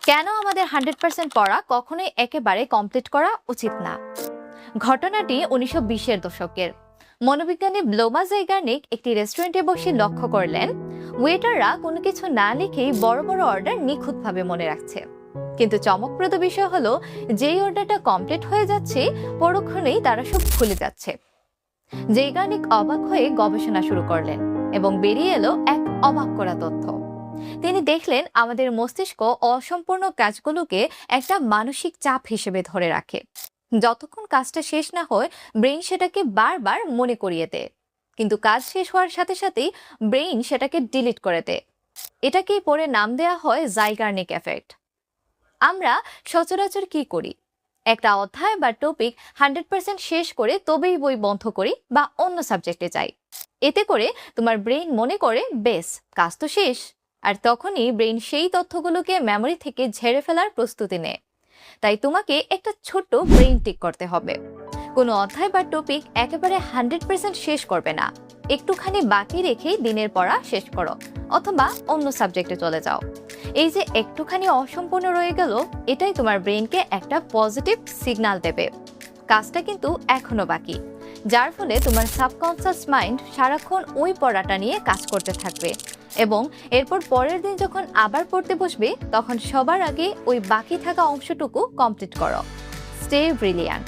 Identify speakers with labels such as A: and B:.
A: কেন আমাদের 100% পড়া কখনোই একেবারে কমপ্লিট করা উচিত না? ঘটনাটি 1920-এর দশকের। মনোবিজ্ঞানী ব্লোমা জাইগার্নিক একটি রেস্টুরেন্টে বসে লক্ষ্য করলেন ওয়েটাররা কোনো কিছু না লিখেই বড় বড় অর্ডার নিখুঁতভাবে মনে রাখছে। কিন্তু চমকপ্রদ বিষয় হলো, যেই অর্ডারটা কমপ্লিট হয়ে যাচ্ছে পরক্ষণেই তারা সব ভুলে যাচ্ছে। জাইগার্নিক অবাক হয়ে গবেষণা শুরু করলেন এবং বেরিয়ে এলো এক অবাক করা তথ্য। তিনি দেখলেন আমাদের মস্তিষ্ক অসম্পূর্ণ কাজগুলোকে একটা মানসিক চাপ হিসেবে ধরে রাখে। যতক্ষণ কাজটা শেষ না হয় ব্রেইন সেটাকে বারবার মনে করিয়ে দেয়, কিন্তু কাজ শেষ হওয়ার সাথে সাথেই ব্রেইন সেটাকে ডিলিট করে দেয়। এটাকেই পরে নাম দেয়া হয় জাইগার্নিক এফেক্ট। আমরা সচরাচর কি করি? একটা অধ্যায় বা টপিক 100% শেষ করে তবেই বই বন্ধ করি বা অন্য সাবজেক্টে যাই। এতে করে তোমার ব্রেইন মনে করে বেশ, কাজ তো শেষ, আর তখনই ব্রেইন সেই তথ্যগুলোকে মেমরি থেকে ঝেড়ে ফেলার প্রস্তুতি নেয়। তাই তোমাকে একটা ছোট্ট ব্রেইন টিক করতে হবে। কোনো অধ্যায় বা টপিক একেবারে 100% শেষ করবে না, একটুখানি বাকি রেখেই দিনের পড়া শেষ করো অথবা অন্য সাবজেক্টে চলে যাও। এই যে একটুখানি অসম্পূর্ণ রয়ে গেল, এটাই তোমার ব্রেইনকে একটা পজিটিভ সিগন্যাল দেবে কাজটা কিন্তু এখনো বাকি, যার ফলে তোমার সাবকনসিয়াস মাইন্ড সারাক্ষণ ওই পড়াটা নিয়ে কাজ করতে থাকবে এবং এরপর পরের দিন যখন আবার পড়তে বসবে তখন সবার আগে ওই বাকি থাকা অংশটুকু কমপ্লিট করো। Stay brilliant.